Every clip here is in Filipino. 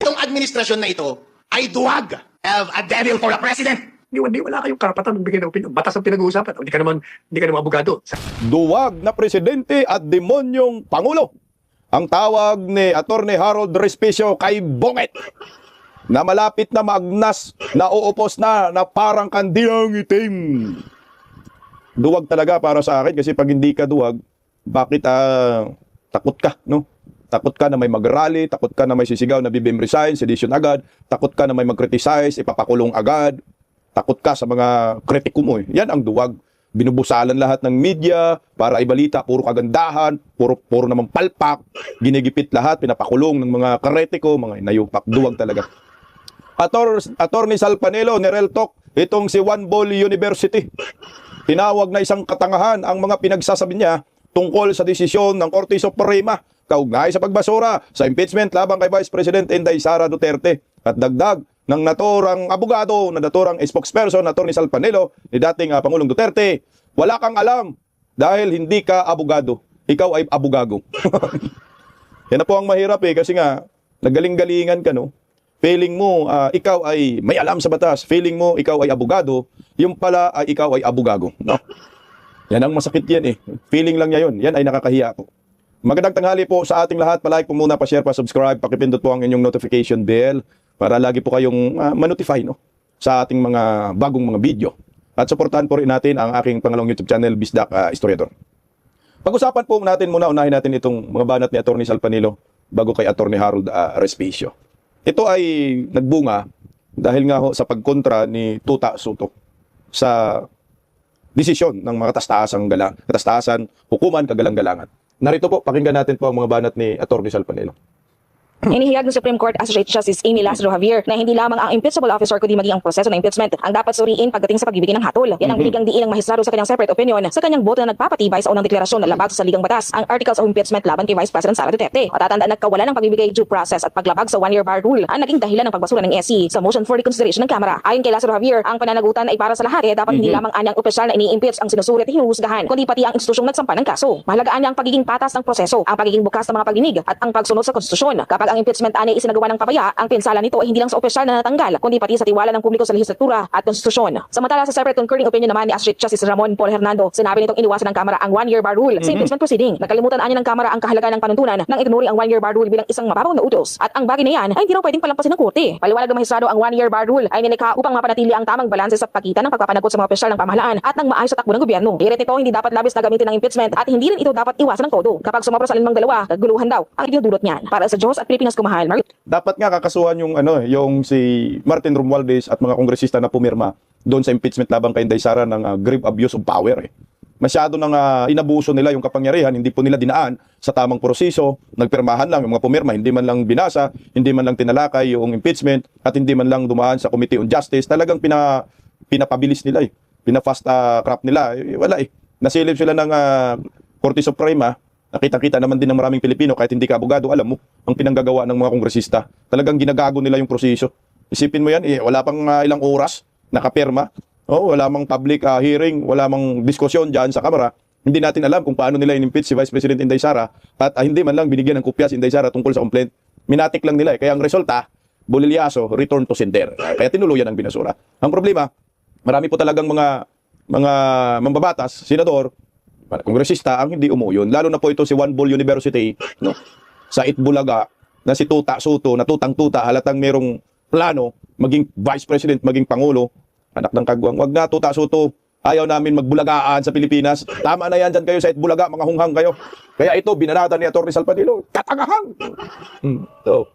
Itong administrasyon na ito ay duwag of a devil for a president. Hindi, wala kayong karapatan magbigay ng opinion. Batas ang pinag-uusapan. Hindi ka naman abogado. Duwag na presidente at demonyong pangulo. Ang tawag ni Atty. Harold Respicio kay Bonget na malapit na magnas, na uupos na parang kandiyang itim. Duwag talaga para sa akin kasi pag hindi ka duwag, bakit takot ka, no? Takot ka na may mag-rally, takot ka na may sisigaw na BBM resign, sedition agad, takot ka na may mag-criticize, ipapakulong agad, takot ka sa mga kritiko mo. Yan ang duwag. Binubusalan lahat ng media para ibalita, puro kagandahan, puro naman palpak, ginigipit lahat, pinapakulong ng mga kritiko, mga inayupak. Duwag talaga. Attorney Salpanelo, Nerel Talk, itong si One Ball University. Tinawag na isang katangahan ang mga pinagsasabi niya tungkol sa desisyon ng Korte Suprema kaugnay sa pagbasura sa impeachment laban kay Vice President Inday Sara Duterte. At dagdag ng naturang abogado, na naturang spokesperson, Attorney Salpanelo, ni dating Pangulong Duterte, wala kang alam dahil hindi ka abogado. Ikaw ay abugago. Yan na po ang mahirap kasi nga, nagaling-galingan ka, no? Feeling mo, ikaw ay may alam sa batas. Feeling mo, ikaw ay abogado. Yung pala, ikaw ay abugago. No? Yan ang masakit yan Feeling lang niya yun. Yan ay nakakahiya po. Magandang tanghali po sa ating lahat. Palike po muna, pa-share, pa-subscribe, pakipindot po ang inyong notification bell para lagi po kayong ma-notify sa ating mga bagong mga video. At suportahan po rin natin ang aking pangalawang YouTube channel, Bisdak Historiador. Pag-usapan po natin muna, unahin natin itong mga banat ni Atty. Salpanelo bago kay Atty. Harold Respicio. Ito ay nagbunga dahil nga sa pagkontra ni Tuta Soto sa desisyon ng mga katastasan, hukuman, kagalang-galangan. Narito po, pakinggan natin po ang mga banat ni Atty. Salpanelo. Inihayag ng Supreme Court Associate Justice Amy Lazaro Javier na hindi lamang ang impeachable officer kundi maging ang proseso ng impeachment ang dapat suriin pagdating sa pagbibigay ng hatol. Yan ang binigyang diin ng mahistrado sa kanyang separate opinion sa kanyang boto na nagpapatibay sa unang deklarasyon na labag sa saligang batas ang articles of impeachment laban kay Vice President Sara Duterte. Matatandaan nagkawala ng pagbibigay due process at paglabag sa one-year bar rule ang naging dahilan ng pagbasura ng SC sa motion for reconsideration ng Kamara. Ayon kay Lazaro Javier, ang pananagutan ay para sa lahat dapat hindi lamang anyang opisyal na ini-impeach ang sinusulit at hinuhusgahan kundi pati ang institusyong nagsampa ng kaso. Mahalagaan niya ang pagiging patas ng proseso, ang pagiging bukas ng mga pagdinig at ang pagsunod sa konstitusyon. Kapag ang impeachment ani nagawa ng pabaya, ang pinsala nito ay hindi lang sa opisyal na natanggal, kundi pati sa tiwala ng publiko sa lehislatura at konstitusyon. Samantala sa separate concurring opinion naman ni Associate Justice Ramon Paul Hernando, sinabi nitong iniwasan ng Kamara ang one-year bar rule sa impeachment proceeding. Nakalimutan anya ng Kamara ang kahalagaan ng panuntunan nang ignore ang one-year bar rule bilang isang mababaw na utos. At ang bagay na yan ay hindi raw pwedeng palampasin ng korte. Paliwanag ng mahistrado, ang one-year bar rule ay nilikha upang mapanatili ang tamang balanse sa pagitan ng pagpapanagot sa mga opisyal ng pamahalaan at ng maayos sa takbo ng gobyerno. Iret nito, hindi dapat labis na gamitin ng impeachment at hindi rin ito dapat iwasan ng todo. Kapag sumobra sa alinmang dalawa, naguluhan daw ang idinudulot niyan. Para sa Diyos at Pilipinas kumahal. Dapat nga kakasuhan yung si Martin Romualdez at mga kongresista na pumirma doon sa impeachment laban kay Inday Sara ng grave abuse of power. Masyado nang inabuso nila yung kapangyarihan, hindi po nila dinaan sa tamang proseso, nagpirmahan lang yung mga pumirma, hindi man lang binasa, hindi man lang tinalakay yung impeachment at hindi man lang dumaan sa Committee on Justice. Talagang pinapabilis nila pina-fast crap nila. Wala Nasilip sila ng Korte Suprema. Nakita-kita naman din ng maraming Pilipino kahit hindi ka abogado, alam mo, ang pinanggagawa ng mga kongresista. Talagang ginagago nila yung proseso. Isipin mo yan, wala pang ilang oras, nakapirma, wala mang public hearing, wala mang diskusyon dyan sa Kamara. Hindi natin alam kung paano nila in-impeach si Vice President Inday Sara at hindi man lang binigyan ng kopya si Inday Sara tungkol sa complaint. Minatik lang nila Kaya ang resulta, bolilyaso, return to sender. Kaya tinuluyan ang binasura. Ang problema, marami po talagang mga mambabatas, senador, kongresista ang hindi umuyon. Lalo na po ito si One Ball University sa Itbulaga na si Tuta Soto, na tutang-tuta, halatang merong plano maging Vice President, maging Pangulo. Anak ng kagwang. Wag na, Tuta Soto. Ayaw namin magbulagaan sa Pilipinas. Tama na yan dyan kayo sa Itbulaga, mga hunghang kayo. Kaya ito, binanatan ni Atty. Salpanelo. Katangahang!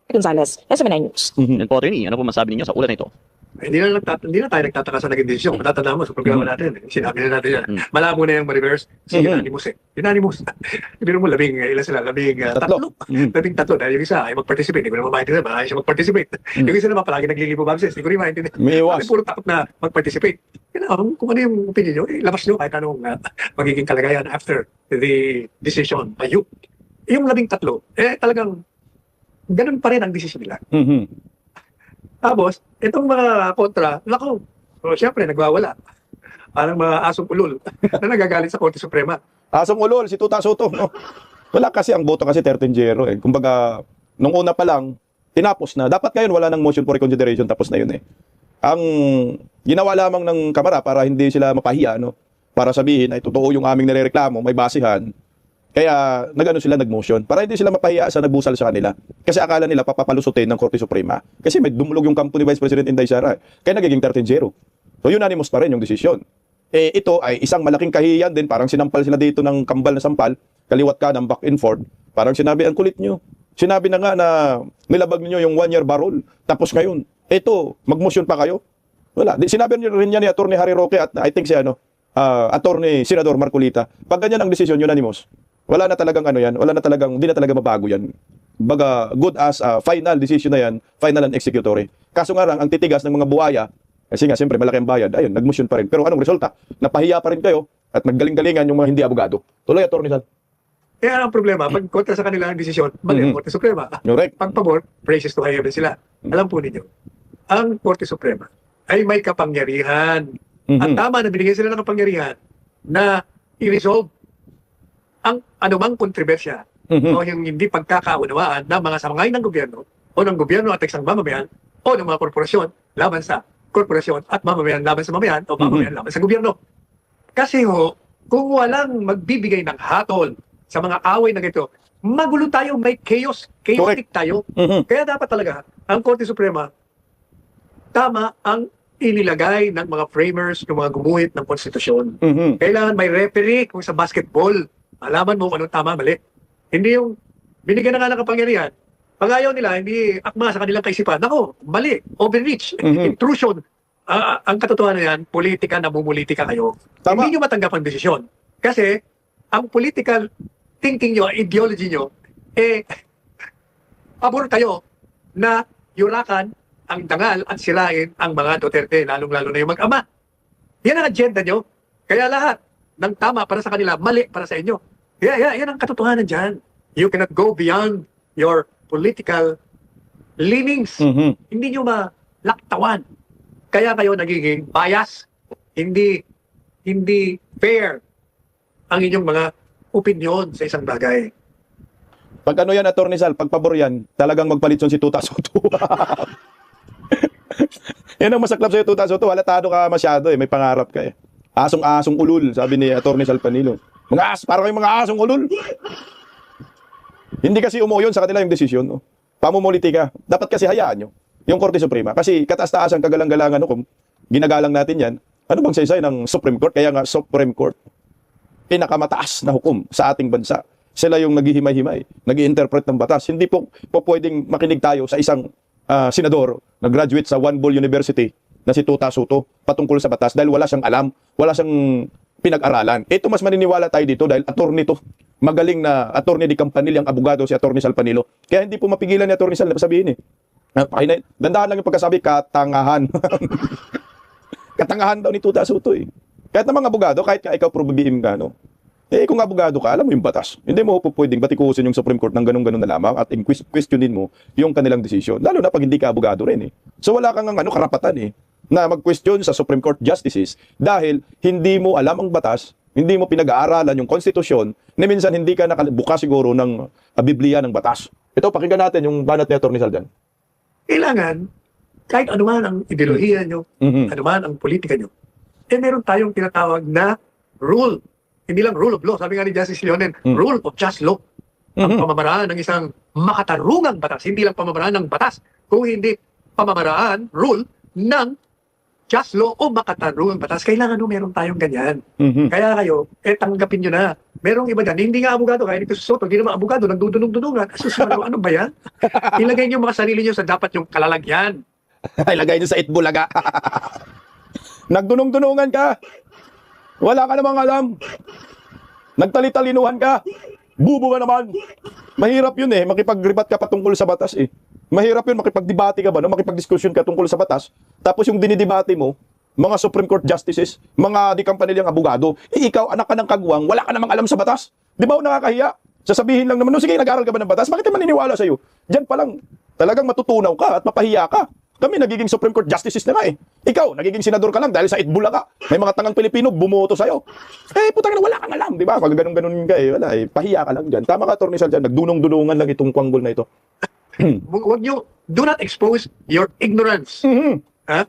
Gonzales, SMNI News. Yan po, Atty. Ano po masabi ninyo sa ulat na ito? Hindi na tayo nagtataka sa naging desisyon. Matatanda mo sa programa natin. Sinabi na natin yan. Malabo na yung ma-reverse. Unanimous Unanimous. Ibig mo, ilan sila? Tatlo. Tatlo. Dahil yung isa ay mag-participate. Hindi ko naman maintindihan. Ayaw siya mag-participate. Yung isa naman palagi naglilipo bangses. Hindi ko rin maintindihan. May iwas. Puro takot na mag-participate. Kung ano yung opinion nyo, labas nyo kahit anong magiging kalagayan after the decision by you. Yung 13, talagang ganun pa rin ang decision nila. Tapos, itong mga kontra, siyempre, nagwawala. Parang mga asong ulol na nagagalit sa Korte Suprema. Asong ulol, si Tuta Soto. Wala kasi, ang boto kasi 13-0. Kumbaga, nung una pa lang, tinapos na. Dapat ngayon wala nang motion for reconsideration, tapos na yun eh. Ang ginawa lamang ng Kamara para hindi sila mapahiya, no? Para sabihin ay totoo yung aming nirereklamo, may basihan. Kaya nag-ano sila, nag-motion. Para hindi sila mapahiya sa nagbusal sa kanila. Kasi akala nila papapalusutin ng Korte Suprema. Kasi may dumulog yung kampo ni Vice President Inday Sara. Kaya nagiging 13-0. So unanimous pa rin yung desisyon. Eh ito ay isang malaking kahihiyan din. Parang sinampal sila dito ng kambal na sampal. Kaliwat ka ng back and forth. Parang sinabi, ang kulit nyo. Sinabi na nga na nilabag niyo yung 1-year barrel. Tapos ngayon, ito, mag-motion pa kayo? Wala. Sinabi rin niya ni Atty. Harry Roque at I think si Atty. Senador Marcolita. Pag ganyan ang desisyon, unanimous. Wala na talagang ano yan. Wala na talagang, hindi na talaga mabago yan. Baga, good as final decision na yan, final and executory. Kaso nga lang, ang titigas ng mga buhaya, kasi nga, siyempre, malaki ang bayad. Ayun, nag-motion pa rin. Pero anong resulta? Napahiya pa rin kayo at naggaling-galingan yung mga hindi abogado. Tuloy, Atty. Sal. Kaya ang problema, pag kontra sa kanila ang desisyon, mali ang Korte Suprema. Correct. Pag pabor, praises to heaven sila. Alam po ninyo, ang Korte Suprema ay may kapangyarihan. At tama na binigyan sila ng kapangyarihan na i-resolve ang anumang kontrobersya o yung hindi pagkakaunawaan ng mga sangay ng gobyerno o ng gobyerno at isang mamamayan o ng mga korporasyon laban sa korporasyon at mamamayan laban sa mamamayan o mamamayan laban sa gobyerno. Kasi kung walang magbibigay ng hatol sa mga away na ganito, magulo tayo, may chaotic tayo. Kaya dapat talaga, ang Korte Suprema, tama ang inilagay ng mga framers, ng mga gumuhit ng konstitusyon. Kailangan may referee kung sa basketball. Alaman mo kung anong tama, mali. Hindi yung binigyan na nga ng kapangyarihan. Pag ayaw nila, hindi akma sa kanilang kaisipan. Nako, mali, overreach, intrusion. Ang katotohanan yan, politika, namumulitika kayo. Tama. Hindi nyo matanggap ang desisyon. Kasi, ang political thinking nyo, ideology nyo, pabor kayo na yurakan ang dangal at sirain ang mga Duterte, lalong-lalo na yung mag-ama. Yan ang agenda nyo. Kaya lahat ng tama para sa kanila, mali para sa inyo. Yan ang katotohanan dyan. You cannot go beyond your political leanings. Hindi nyo malaktawan. Kaya kayo nagiging bias. Hindi fair ang inyong mga opinion sa isang bagay. Pag ano yan, Atty. Sal, pag pabor yan, talagang magpalitson si Tuta Soto. Yan ang masaklap sa'yo, Tuta Soto. Halatado ka masyado eh. May pangarap ka eh. Asong-asong ulul, sabi ni Atty. Sal Panilo. Parang kayong mga asong ulul. Hindi kasi umuyon sa kanila yung desisyon. No? Pamumuliti ka. Dapat kasi hayaan nyo yung Korte Suprema. Kasi kataas-taasan, kagalang-galangan, no? Kung ginagalang natin yan, ano bang saysay ng Supreme Court? Kaya nga, Supreme Court, pinakamataas na hukom sa ating bansa. Sila yung naghihimay-himay, nag-i-interpret ng batas. Hindi po pwedeng makinig tayo sa isang senador na graduate sa One Ball University na si Tuta Soto patungkol sa batas dahil wala siyang alam, wala siyang pinag-aralan. Ito mas maniniwala tayo dito dahil attorney to. Magaling na attorney di Campanilla, ang abogado si Atty. Sal Panilo. Kaya hindi po mapigilan ni Atty. Sal na sabihin eh. Dandahan lang yung pagkasabi, katangahan. Katangahan daw ni Tuta Soto eh. Kahit na mga abogado, kahit ka ikaw probabim ka, no? Eh kung abogado ka, alam mo yung batas. Hindi mo po pwedeng batikusin yung Supreme Court ng ganun-ganun na lamang at questionin mo yung kanilang desisyon. Lalo na pag hindi ka abogado rin eh. So wala kang karapatan eh na mag-question sa Supreme Court justices dahil hindi mo alam ang batas, hindi mo pinag-aaralan yung konstitusyon, na minsan hindi ka nakabuka siguro ng Biblia ng batas. Ito, pakinggan natin yung banat ni Atty. Sal dyan. Kailangan, kahit anuman ang ideolohiya nyo, anuman ang politika nyo, meron tayong tinatawag na rule. Hindi lang rule of law. Sabi nga ni Justice Leonen, rule of just law. Ang pamamaraan ng isang makatarungang batas. Hindi lang pamamaraan ng batas, kung hindi pamamaraan, rule, ng just law o makatarungang batas. Kailangan meron tayong ganyan. Kaya kayo, tanggapin nyo na. Merong iba dyan, hindi nga abogado, kaya dito sa Soto, hindi naman abogado, nagdudunong-dunungan. Ano ba yan? Ilagay nyo mga sarili nyo sa dapat yung kalalagyan. Ilagay nyo sa Itbulaga. Nagdunong-dunungan ka. Wala ka namang alam. Nagtalitalinuhan ka. Bubo ka naman. Mahirap yun eh. Makipag-rebat ka patungkol sa batas eh. Mahirap yun. Makipag-debate ka ba? No? Makipag-discussion ka tungkol sa batas. Tapos yung dinidebate mo, mga Supreme Court justices, mga di Campanilyang abogado, ikaw, anak ka ng kagwang, wala ka namang alam sa batas. Di ba nakakahiya? Sasabihin lang naman, no, sige, nag-aral ka ba ng batas? Bakit naman maniniwala sa'yo? Diyan pa lang, talagang matutunaw ka at mapahiya ka. Kami nagiging Supreme Court justices na nga eh. Ikaw, nagiging senador ka lang dahil sa Itbulaga. May mga tangang Pilipino bumoto sa'yo. Putang ina, wala kang alam, di ba? Pag ganun-ganun ka eh, wala eh. Pahiya ka lang dyan. Tama ka, Atty. Sal dyan. Nagdunong-dunungan lang itong kwanggol na ito. Huwag nyo, do not expose your ignorance. Mhm. Ha?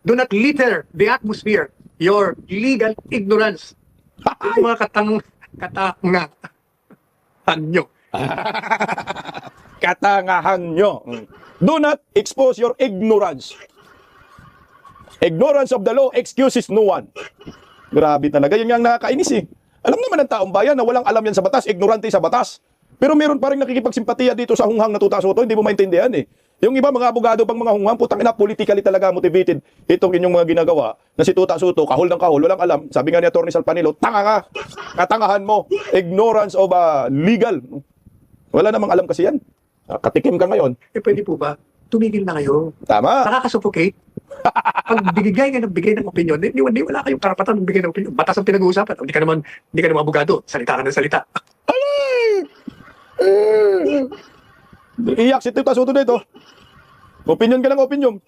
Do not litter the atmosphere, your legal ignorance. Yung mga katangahan nyo. Katangahan nyo. Do not expose your ignorance. Ignorance of the law excuses no one. Grabe talaga. Yun nga ang nakakainis eh. Alam naman ng taong bayan na walang alam yan sa batas, ignorante sa batas. Pero meron pa rin nakikipagsimpatiya dito sa hunghang na Tuta Soto, hindi mo maintindihan eh. Yung iba mga abogado pang mga hunghang, putang ina, politically talaga motivated itong inyong mga ginagawa na si Tuta Soto, kahol ng kahol, walang alam. Sabi nga ni Atty. Sal Panelo, tanga ka, katangahan mo, ignorance of legal. Wala namang alam kasi yan. Katikim ka ngayon. Pwede po ba? Tumigil na kayo. Tama. Nakakasuffocate. Pag bigay ng opinion, hindi wala kayong karapatan magbigay ng opinion. Batas ang pinag-uusapan. Hindi ka naman abogado. Salita ka ng salita. Iyak si Tuta Soto dito. Opinion ka ng opinion.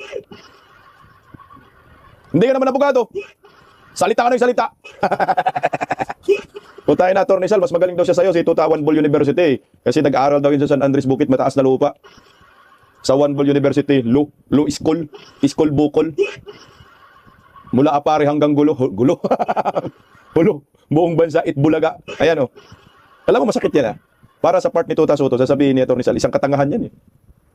Hindi ka naman abogado. Salita ka ng salita. Putahin na, Atty. Sal, mas magaling daw siya sa'yo si Tuta One Bull University. Kasi nag-aaral daw yun sa San Andres Bukit, mataas na lupa. Sa One Bull University, Law School Bukol. Mula Apare hanggang Gulo. Gulo. Buong bansa, Itbulaga. Ayan o. Alam mo, masakit yan Para sa part ni Tuta Soto, sasabihin ni Atty. Sal, isang katangahan yan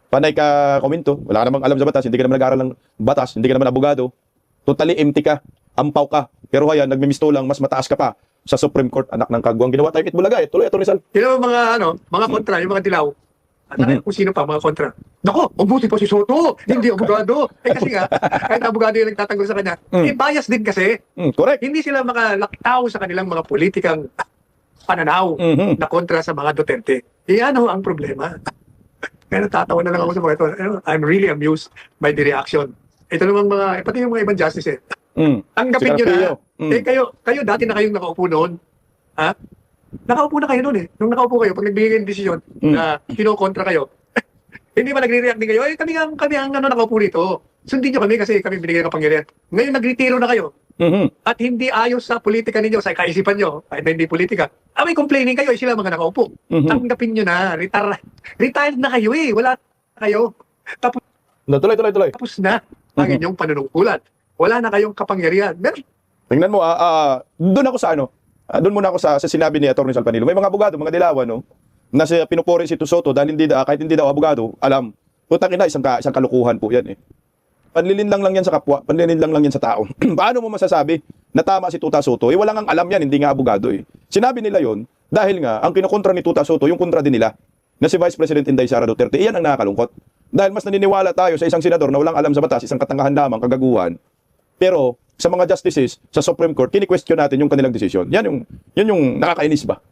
Panay ka komento, wala ka namang alam sa batas, hindi ka naman nag-aaral ng batas, hindi ka naman abogado. Totally empty ka, ampaw ka. Pero kaya, nagmimisto lang, mas mataas ka pa sa Supreme Court, anak ng kagwang. Ginawa tayo Itbulaga Tuloy, Atty. Sal. Yun ang mga kontra, yung mga dilaw. At kung sino pa, mga kontra. Nako, mabuti po si Soto, hindi abogado. Kasi nga, kahit abogado yung nagtatanggol sa kanya, bias din kasi. Correct. Hindi sila makalaktaw sa kanilang mga politikang pananaw na kontra sa mga Duterte. Iyan ang problema. Kaya natatawa na lang ako sa mga ito. I'm really amused by the reaction. Ito namang pati yung mga ibang justice Tanggapin nyo na. Kayo dati na kayong nakaupo noon. Ha? Nakaupo na kayo noon Nung nakaupo kayo, pag nagbigay kayo ng desisyon na kinokontra kayo, hindi ba nagre-react din kayo? Kami ang nakaupo dito. Sundin nyo kami kasi kami binigay ng kapangyarihan. Ngayon nagretiro na kayo. At hindi ayos sa politika ninyo, sa kaisipan nyo, kahit na hindi politika. May complaining kayo, sila mga nakaupo. Tanggapin nyo na, retired na kayo wala na kayo. Tuloy. Tapos na ang inyong panunungkulan. Wala na kayong kapangyarihan. Tingnan mo, doon ako sa doon muna ako sa sinabi ni Atty. Sal Panelo. May mga abogado, mga dilawan, na pinupuri si Soto dahil kahit hindi daw abogado, alam, putang ina, isang kalukuhan po yan Panlilinlang lang yan sa kapwa, panlilinlang lang yan sa tao. Paano mo masasabi na tama si Tuta Soto? Walang ang alam yan, hindi nga abogado Sinabi nila yon dahil nga, ang kinukontra ni Tuta Soto, yung kontra din nila, na si Vice President Inday Sara Duterte, iyan ang nakakalungkot. Dahil mas naniniwala tayo sa isang senador na walang alam sa batas, isang katangahan lamang, kagaguhan. Pero sa mga justices, sa Supreme Court, kini-question natin yung kanilang desisyon. Yan yung nakakainis ba?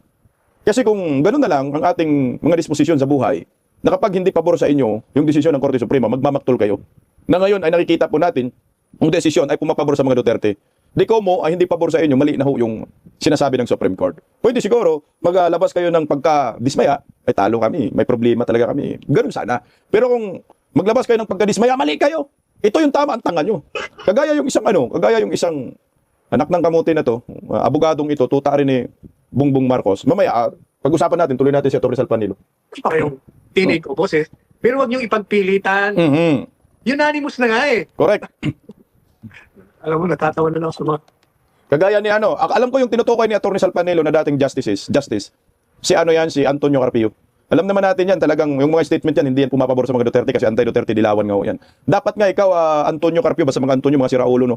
Kasi kung gano'n na lang ang ating mga disposisyon sa buhay, na kapag hindi pabor sa inyo yung desisyon ng Korte Suprema, magmamaktol kayo. Na ngayon ay nakikita po natin, ang desisyon ay pumapabor sa mga Duterte. Di ko mo ay hindi pabor sa inyo, mali na ho yung sinasabi ng Supreme Court. Pwede siguro, maglabas kayo ng pagka-dismaya, ay talo kami, may problema talaga kami. Ganun sana. Pero kung maglabas kayo ng pagka-dismaya, mali kayo. Ito yung tama ang tanga nyo. Kagaya yung isang anak ng kamuti na to, abogadong ito, tuta rin ni Bongbong Marcos. Mamaya, pag-usapan natin, tuloy natin si Atty. Sal Panelo. Pa kayong tinig o boses. Pero huwag niyong ipagpilitan. Unanimous na nga Correct. Alam mo, natatawa na lang sa mga... Kagaya ni alam ko yung tinutukoy ni Atty. Sal Panelo na dating justice. Si Antonio Carpio. Alam naman natin yan, talagang yung mga statement yan, hindi yan pumapabor sa mga Duterte kasi anti-Duterte dilawan nga yan. Dapat nga ikaw, Antonio Carpio, basta mga Antonio, mga siraulo,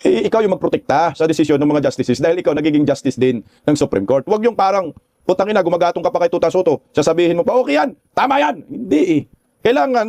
ikaw yung magprotekta sa desisyon ng mga justices dahil ikaw nagiging justice din ng Supreme Court. Huwag yung parang, putang ina, gumagatong ka pa kay Tuta Soto, sasabihin mo pa, okay yan, tama yan. Hindi Kailangan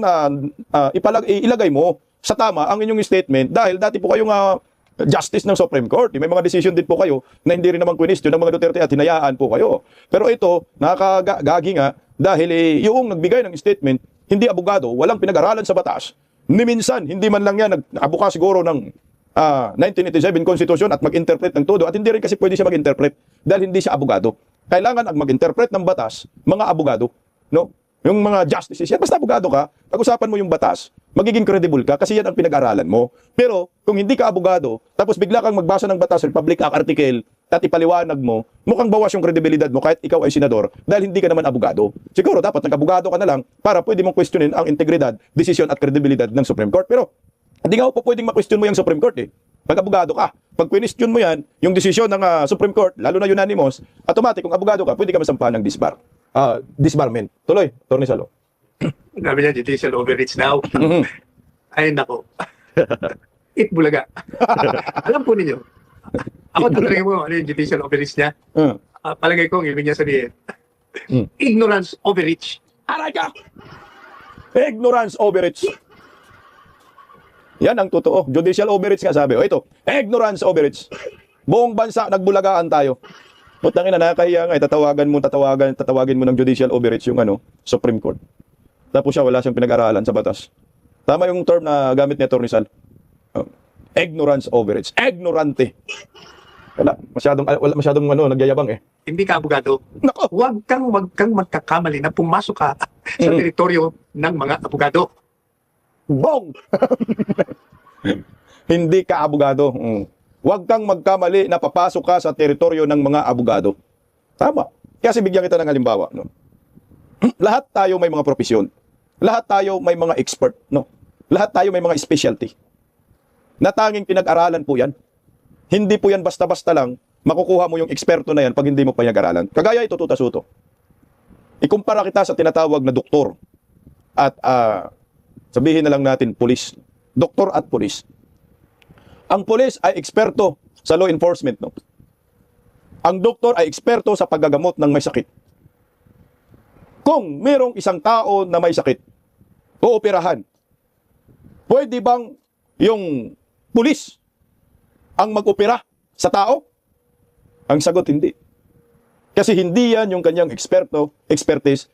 ilagay mo sa tama ang inyong statement dahil dati po kayong justice ng Supreme Court. May mga decision din po kayo na hindi rin naman question ng mga Duterte at hinayaan po kayo. Pero ito, nakakagagi nga dahil yung nagbigay ng statement, hindi abogado, walang pinag-aralan sa batas. Ni minsan, hindi man lang yan nakabuka siguro ng 1987 Constitution at mag-interpret ng todo. At hindi rin kasi pwede siya mag-interpret dahil hindi siya abogado. Kailangan ang mag-interpret ng batas, mga abogado. Yung mga justices, yan, basta abogado ka, pag-usapan mo yung batas, magiging credible ka kasi yan ang pinag-aralan mo. Pero kung hindi ka abogado, tapos bigla kang magbasa ng batas, Republic Act Article at ipaliwanag mo, mukhang bawas yung kredibilidad mo kahit ikaw ay senador dahil hindi ka naman abogado. Siguro dapat nag-abogado ka na lang para pwede mong questionin ang integridad, desisyon at kredibilidad ng Supreme Court. Pero hindi nga po pwedeng ma-question mo yung Supreme Court eh. Pag abogado ka, pag question mo yan, yung desisyon ng Supreme Court, lalo na unanimous, automatic kung abogado ka, pwede ka masampahan ng disbarment. Tuloy, Atty. Salo. Sabi niya, judicial overreach now. Mhm. Ay, nako. Bulaga. Alam po ninyo, ako tatanungin mo, ano yung judicial overreach niya? Uh, Palagay ko, ang ibig niya sabihin, Hmm. ignorance overreach. Aray ka! Ignorance overreach. Yan ang totoo. Judicial overreach nga sabi. O ito, ignorance overreach. Buong bansa, nagbulagaan tayo. Putang ina, nakakahiya nga. Tatawagin mo ng judicial overreach yung Supreme Court. Tapos siya, wala siyang pinag-aralan sa batas. Tama yung term na gamit ni Atty. Sal. Ignorance overreach. Ignorante. Wala masyadong nagyayabang eh. Hindi ka abogado. Nako! Huwag kang magkakamali na pumasok ka sa teritoryo ng mga abogado. Bong! Hindi ka abogado. Huwag kang magkamali na papasok ka sa teritoryo ng mga abogado. Tama. Kasi bigyan kita ng halimbawa. No? Lahat tayo may mga profesyon. Lahat tayo may mga expert. No? Lahat tayo may mga specialty. Na tanging pinag-aralan po yan. Hindi po yan basta-basta lang makukuha mo yung eksperto na yan pag hindi mo pinag-aralan. Kagaya ito, Tuta Soto. Ikumpara kita sa tinatawag na doktor at sabihin na lang natin pulis. Doktor at pulis. Ang pulis ay eksperto sa law enforcement. No? Ang doktor ay eksperto sa paggagamot ng may sakit. Kung merong isang tao na may sakit, ooperahan, pwede bang yung pulis ang mag-opera sa tao? Ang sagot, hindi. Kasi hindi yan yung kanyang expertise,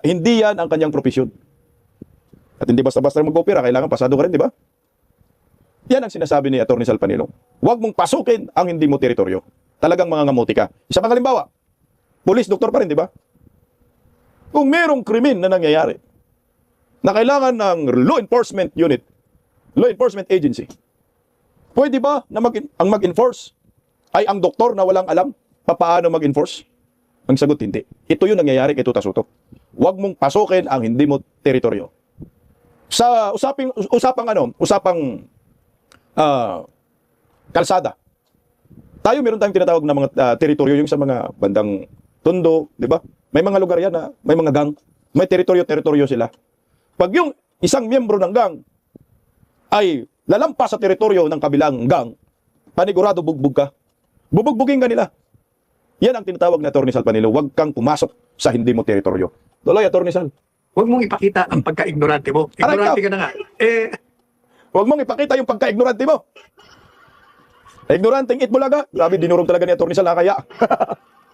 hindi yan ang kanyang profesyon. At hindi basta-basta mag-opera, kailangan pasado ka rin, di ba? Yan ang sinasabi ni Atty. Sal Panilo. Huwag mong pasukin ang hindi mo teritoryo. Talagang mangangamuti ka. Isa pang halimbawa, pulis, doktor pa rin, di ba? Kung merong krimen na nangyayari, na kailangan ng law enforcement unit, law enforcement agency, pwede ba na ang mag-enforce ay ang doktor na walang alam paano mag-enforce? Ang sagot, hindi. Ito yung nangyayari kay Tuta Soto. Huwag mong pasukin ang hindi mo teritoryo. Sa usapang kalsada. Meron tayong tinatawag na mga teritoryo yung sa mga bandang Tondo, di ba? May mga lugar yan na may mga gang, may teritoryo sila. Pag yung isang miyembro ng gang ay lalampas sa teritoryo ng kabilang gang, panigurado bugbog ka. Bubugbugin ka nila. Yan ang tinatawag na Atty. Sal Panilo. Huwag kang pumasok sa hindi mo teritoryo. Tuloy, Atty. Sal. Huwag mong ipakita ang pagka-ignorante mo. Ignorante ka na nga. Huwag mong ipakita yung pagka-ignorante mo. Ignoranteng Itbulaga. Grabe, dinurong talaga ni Atty. Sal na kaya.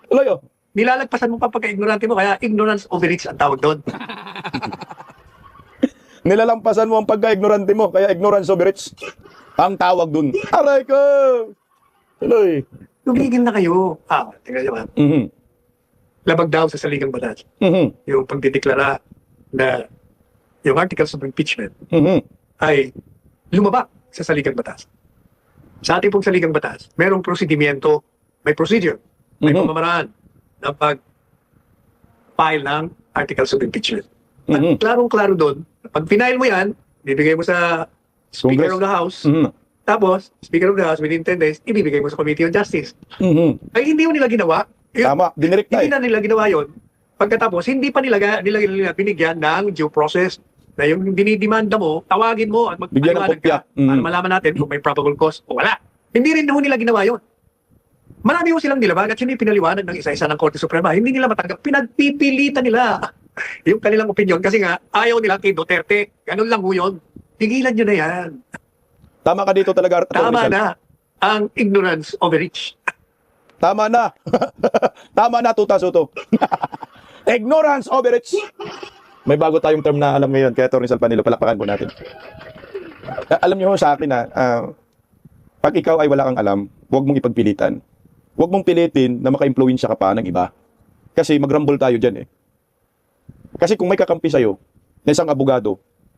Tuloy, oh. Nilalagpasan mo pa pagka-ignorante mo, kaya ignorance overreach ang tawag doon. Nilalampasan mo ang pagka-ignorante mo, kaya ignorance overreach ang tawag dun. Aray ko! Tuloy. Tumigil na kayo. Tingnan nyo ba? Mhm. Labag daw sa saligang batas. Mhm. Yung pagdideklara na yung articles of impeachment Mhm. ay lumabak sa saligang batas. Sa ating pong saligang batas, merong prosedimento, may procedure, may pamamaraan ng pag-file ng articles of impeachment. At klarong-klaro doon, pag final mo yan, bibigay mo sa Speaker Congress. of the House, Mhm. tapos, Speaker of the House, within 10 days, ibibigay mo sa Committee on Justice. Mhm. Ay, hindi mo nila ginawa. Tama, dinirekta Hindi eh. na nila ginawa yun. Pagkatapos, hindi pa nila binigyan ng due process na yung dinidemanda mo, tawagin mo at Bigyan ng magpaliwanag kopya. ka para malaman natin kung may probable cause o wala. Hindi rin nila ginawa yun. Marami ho silang nilabag at yun yung pinaliwanag ng isa-isa ng Korte Suprema. Hindi nila matanggap. Pinagpipilitan nila yung kanilang opinion kasi nga ayaw nila kay Duterte. Ganun lang ho yun. Tigilan nyo na yan. Tama ka dito talaga, Atty. Tama Sal. na ang ignorance overreach. Tama na. Tama na, Tuta Soto. Ignorance overreach. May bago tayong term na alam ngayon, kaya Atty. Sal Panilo, palakpakan po natin. Alam niyo ho sa akin na, pag ikaw ay wala kang alam, huwag mong ipagpilitan. Huwag mong pilitin na maka-impluwensya ka pa ng iba. Kasi magrumble tayo dyan eh. Kasi kung may kakampi sa'yo, na isang abogado,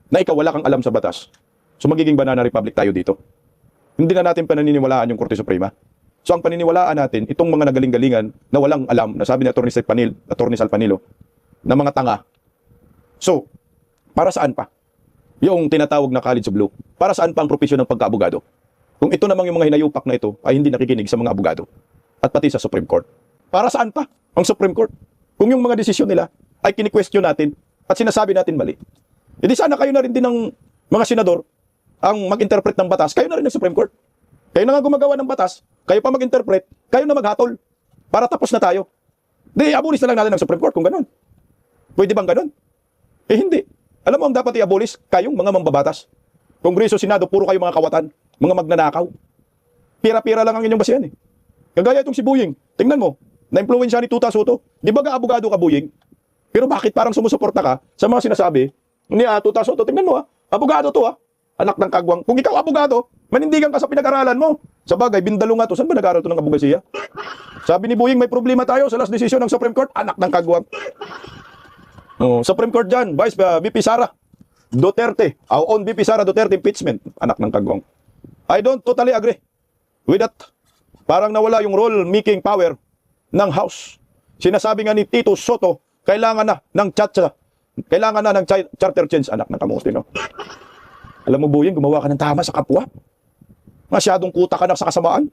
na ikaw wala kang alam sa batas, so magiging banana republic tayo dito. Hindi na natin pananiniwalaan yung Korte Suprema. So ang paniniwalaan natin, itong mga nagaling-galingan na walang alam, na sabi ni Attorney Salpanilo, na mga tanga. So, para saan pa? Yung tinatawag na college of law. Para saan pa ang propesyon ng pagkaabogado? Kung ito namang yung mga hinayupak na ito ay hindi nakikinig sa mga abogado at pati sa Supreme Court. Para saan pa ang Supreme Court? Kung yung mga desisyon nila ay kini-question natin at sinasabi natin mali. Hindi sana kayo na rin din ng mga senador ang mag-interpret ng batas. Kayo na rin ng Supreme Court. Kayo na nga gumagawa ng batas. Kayo pa mag-interpret. Kayo na maghatol. Para tapos na tayo. Di, abolis na lang natin ng Supreme Court kung ganun. Pwede bang ganun? Eh hindi. Alam mo ang dapat i-abolis? Kayong mga mambabatas. Kongreso, Senado, puro kayo mga kawatan. Mga magnanakaw. Pira-pira lang ang inyong basihan eh. Kagaya itong si Buying. Tingnan mo. Na-impluwensya ni Tuta Soto. Di ba abogado ka, Buying? Pero bakit parang sumusuporta ka sa mga sinasabi ni Tuta Soto? Tingnan mo abogado to anak ng kagwang. Kung ikaw abogado, manindigan ka sa pinag-aralan mo. Sa bagay, bindalo nga to. Saan ba nag-aral to ng abogasiya? Sabi ni Buying, may problema tayo sa last decision ng Supreme Court. Anak ng kagwang. Supreme Court dyan, VP Sara Duterte. On VP Sara Duterte impeachment. Anak ng kagwang. I don't totally agree with that. Parang nawala yung role-making power ng House. Sinasabi nga ni Tito Soto, kailangan na ng charter change. Anak ng kamusti, no? Alam mo, Buying, gumawa ka ng tama sa kapwa. Masyadong kuta ka na sa kasamaan.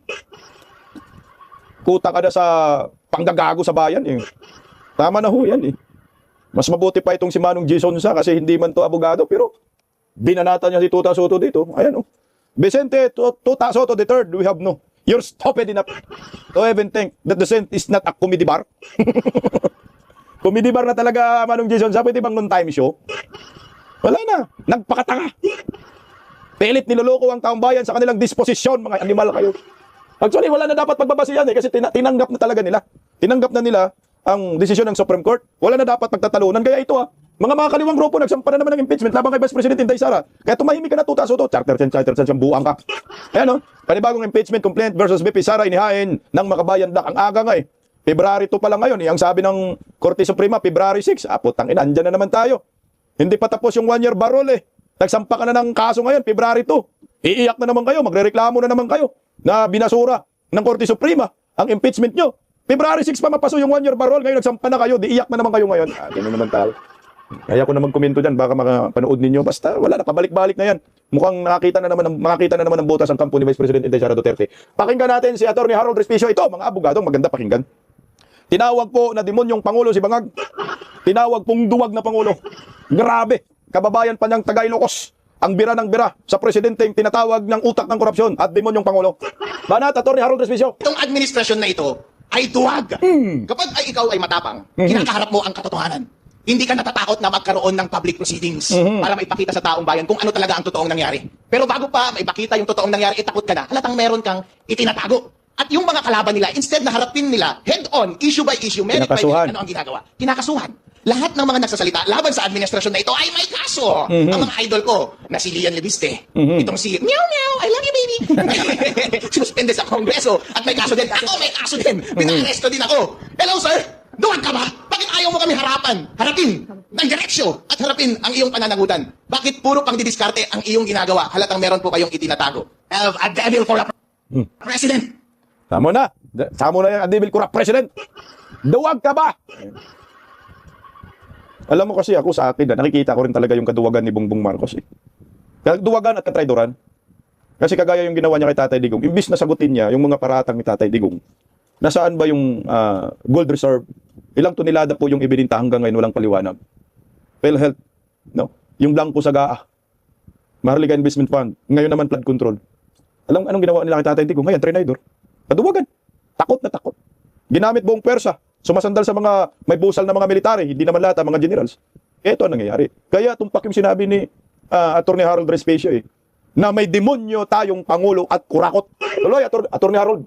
Kuta ka na sa panggagago sa bayan. Eh. Tama na ho yan. Eh. Mas mabuti pa itong si Manong G. Sonsa kasi hindi man to abogado, pero binanata niya si Tuta Soto dito. Ayan, oh. Vicente Tuta Soto III, we have no. You're stupid enough to even think that the Senate is not a comedy bar. Comedy bar na talaga, Manong G. Sonsa. Pwede bang non-time show? Wala na. Nagpakatanga. Pilit niloloko ang taong bayan sa kanilang disposisyon, mga animal kayo. Actually, wala na dapat pagbabasihan kasi tinanggap na talaga nila. Tinanggap na nila ang desisyon ng Supreme Court. Wala na dapat pagtatalunan. Kaya ito mga kaliwang grupo, nagsampa na naman ng impeachment laban kay Vice President Inday Sara. Kaya tumahimik ka na, Tuta Soto. Charter change, buang ka. Ayan panibagong impeachment complaint versus VP Sara inihain ng Makabayan Dak. Ang aga nga February 2 pa lang ngayon. Ang sabi ng Korte Suprema, February 6. Putang ina, andyan na naman tayo. Hindi pa tapos yung 1-year barrel Nagsampa ka na ng kaso ngayon, February 2. Iiyak na naman kayo, magrereklamo na naman kayo na binasura ng Korte Suprema ang impeachment nyo. February 6 pa mapaso yung 1-year barrel, ngayon nagsampa na kayo, di iyak na naman kayo ngayon. Ganun naman tayo. Kaya ko naman komento dyan, baka makapanood ninyo. Basta wala na, pabalik-balik na yan. Mukhang makakita na naman ng butas ang kampo ni Vice President Inday Sara Duterte. Pakinggan natin si Attorney Harold Respicio. Ito, mga abogadong maganda pakinggan. Tinawag po na demonyong Pangulo si Bangag. Tinawag pong duwag na Pangulo. Grabe. Kababayan pa niyang Tagaylocos. Ang bira ng bira sa presidenteng tinatawag ng utak ng korupsyon at demonyong Pangulo. Banat, Attorney Harold Respicio. Itong administrasyon na ito ay duwag. Kapag ikaw ay matapang, kinakaharap mo ang katotohanan. Hindi ka natatakot na magkaroon ng public proceedings para maipakita sa taong bayan kung ano talaga ang totoong nangyari. Pero bago pa maipakita yung totoong nangyari, takot ka na. Halatang meron kang itinatago. At yung mga kalaban nila, instead na harapin nila head-on, issue by issue, merit by merit, ano ang ginagawa? Kinakasuhan. Lahat ng mga nagsasalita laban sa administrasyon na ito ay may kaso. Ang mga idol ko, na si Lian Leviste, itong si Meow Meow, I love you baby. Sinuspende sa Kongreso at may kaso din. Ako may kaso din. Pina-aresto din ako. Hello sir, duwag ka ba? Bakit ayaw mo kami harapin ng diretsyo at harapin ang iyong pananagutan? Bakit puro pang didiskarte ang iyong ginagawa? Halatang meron po kayong itinatago. A devil for a president. Samo na yung Devil Corrupt President. Duwag ka ba? Alam mo kasi ako sa akin, nakikita ko rin talaga yung kaduwagan ni Bongbong Marcos. Kaduwagan at katraidoran. Kasi kagaya yung ginawa niya kay Tatay Digong, imbis na sagutin niya yung mga paratang ni Tatay Digong, nasaan ba yung gold reserve? Ilang tonelada po yung ibininta hanggang ngayon walang paliwanag. PhilHealth, no? Yung Blanco Sagaa, Maharlika Investment Fund, ngayon naman flood control. Alam anong ginawa nila kay Tatay Digong? Ngayon, trinidor. Kaduwagan. Takot na takot. Ginamit buong pwersa. Sumasandal sa mga may busal na mga military, hindi naman lahat ang mga generals. Ito ang nangyayari. Kaya tumpak yung sinabi ni Attorney Harold Respicio na may demonyo tayong Pangulo at kurakot. Tuloy, Attorney Harold.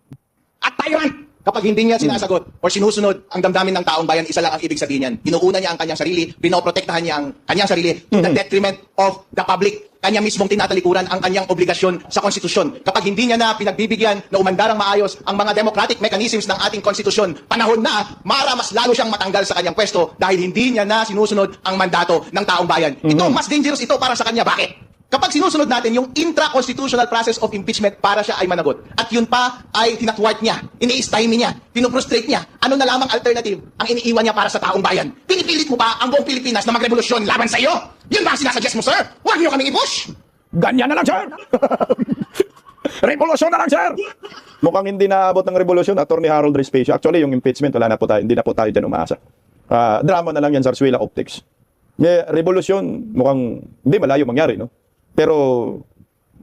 At tyrant! Kapag hindi niya sinasagot o sinusunod ang damdamin ng taong bayan, isa lang ang ibig sabihin niyan. Inuuna niya ang kanyang sarili, pinoprotektahan niya ang kanyang sarili to the detriment of the public. Kanya mismong tinatalikuran ang kanyang obligasyon sa konstitusyon. Kapag hindi niya na pinagbibigyan na umandarang maayos ang mga democratic mechanisms ng ating konstitusyon, panahon na mas lalo siyang matanggal sa kanyang pwesto dahil hindi niya na sinusunod ang mandato ng taong bayan. Ito, mas dangerous ito para sa kanya. Bakit? Kapag sinusunod natin yung intra-constitutional process of impeachment para siya ay managot, at yun pa ay tinatwart niya, ini-stymie niya, pinuprostrate niya, ano na lamang alternative ang iniiwan niya para sa taong bayan? Pinipilit mo ba ang buong Pilipinas na magrevolusyon laban sa iyo? Yun ba ang sinasuggest mo, sir? Huwag niyo kaming i-push! Ganyan na lang, sir! Revolusyon na lang, sir! Mukhang hindi naabot ng revolusyon, Attorney Harold Respicio. Actually, yung impeachment, wala na po tayo, hindi na po tayo dyan umaasa. Drama na lang yan, Zarzuela Optics. Revolusyon, mukhang hindi malayo mangyari, no? Pero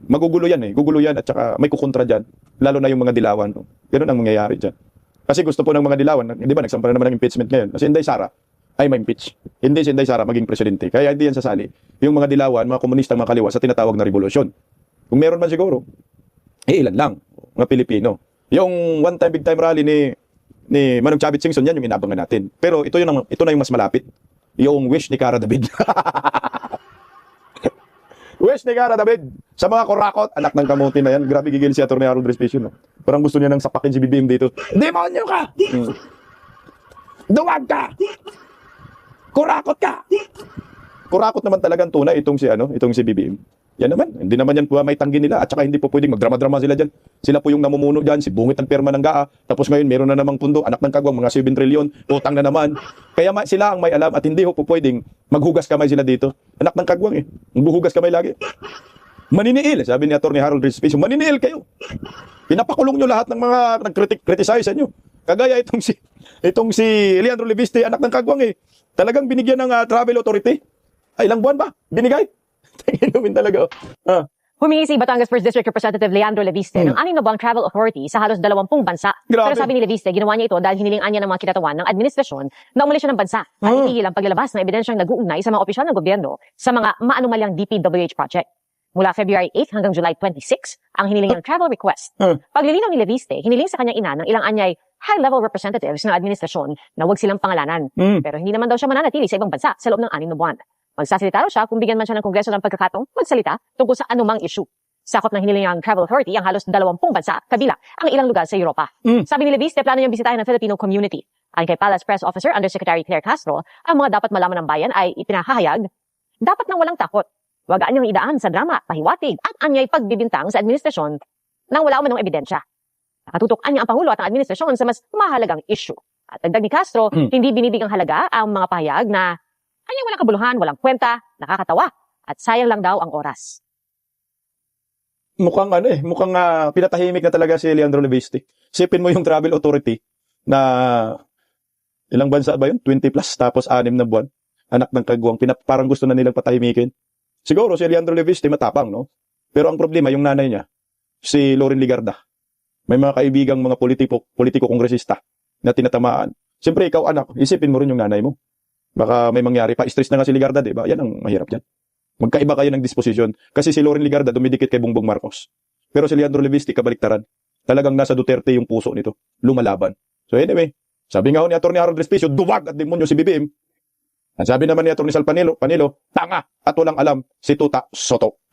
magugulo yan eh. Gugulo yan at saka may kukontra dyan. Lalo na yung mga dilawan. No? Ganun ang mangyayari dyan. Kasi gusto po ng mga dilawan, di ba nagsampa na naman ng impeachment ngayon. Kasi Inday Sara ay ma-impeach. Hindi si Inday Sara maging presidente. Kaya hindi yan sasali. Yung mga dilawan, mga komunistang mga kaliwa sa tinatawag na revolusyon. Kung meron man siguro, ilan lang. Mga Pilipino. Yung one time, big time rally ni Manong Chavit Singson, yan yung inabangan natin. Pero ito na yung mas malapit. Yung wish ni Cara David. Wish ni Cara David sa mga kurakot, anak ng kamuti na yan. Grabe gigil si Atty. Harold Respicio, no? Parang gusto niya nang sapakin si BBM dito. Demonyo ka! Duwag ka! Kurakot ka! Kurakot naman talagang tunay itong si BBM. Yan naman, hindi naman yan po may tanggi nila at saka hindi po pwedeng magdrama-drama sila dyan. Sila po yung namumuno dyan, si Bungit ang perma ng GAA, tapos ngayon meron na namang pundo, anak ng kagwang, mga 7 trilyon, utang na naman. Kaya sila ang may alam at hindi po pwedeng maghugas kamay sila dito. Anak ng kagwang maghuhugas kamay lagi. Maniniil, sabi ni Atty. Harold Respicio, maniniil kayo. Pinapakulong nyo lahat ng mga nag-criticize sa inyo. Kagaya itong si Leandro Leviste, anak ng kagwang talagang binigyan ng travel authority. Ay, ilang buwan ba? Binigay? Inumin talaga. Humingi si Batangas 1st District Representative Leandro Leviste ng 6 na buwang travel authority sa halos 20 bansa. Grabe. Pero sabi ni Leviste, ginawa niya ito dahil hinilingan niya ng mga kinatawan ng administrasyon na umalis siya ng bansa at itigil ang paglalabas ng ebidensyang nag-uugnay sa mga opisyal ng gobyerno sa mga maanumalyang DPWH project. Mula February 8 hanggang July 26, ang hiniling ng travel request. Paglilinaw ni Leviste, hiniling sa kanyang ina ng ilang anyay high-level representatives ng administrasyon na huwag silang pangalanan. Pero hindi naman daw siya mananatili sa ibang bansa sa loob ng 6 na buwan. Magsasalita raw siya kung bigyan man siya ng Kongreso ng pagkakataong magsalita tungkol sa anumang issue. Sakop ng hiniling ng Travel Authority ang halos 20 bansa, kabila ang ilang lugar sa Europa. Sabi ni Leviste, plano niyang bisitahin ng Filipino community. Ayon kay Palace Press Officer Undersecretary Claire Castro, ang mga dapat malaman ng bayan ay ipinahahayag, dapat nang walang takot. Wagaan niyang idaan sa drama, pahiwatig at anyay pagbibintang sa administrasyon nang wala umanong ebidensya. Nakatutok niya ang Pangulo at ang administrasyon sa mas mahalagang issue. At dagdag ni Castro, hindi binibigang halaga ang mga pahayag na anyang walang kabuluhan, walang kwenta, nakakatawa, at sayang lang daw ang oras. Mukhang pinatahimik na talaga si Leandro Leviste. Sipin mo yung travel authority na ilang bansa ba yun? 20 plus tapos 6 na buwan. Anak ng kagwang, parang gusto na nilang patahimikin. Siguro si Leandro Leviste matapang, no? Pero ang problema, yung nanay niya, si Loren Ligarda. May mga kaibigang mga politiko-kongresista na tinatamaan. Siyempre, ikaw anak, isipin mo rin yung nanay mo. Baka may mangyari pa. Stress na nga si Ligarda, di ba? Yan ang mahirap dyan. Magkaiba kayo ng disposisyon. Kasi si Loren Ligarda dumidikit kay Bongbong Marcos. Pero si Leandro Leviste kabaliktaran. Talagang nasa Duterte yung puso nito. Lumalaban. So anyway, sabi nga ho ni Atty. Harold Respicio, duwag at demonyo si BBM. Ang sabi naman ni Atty. Sal Panilo, tanga at walang alam si Tuta Soto.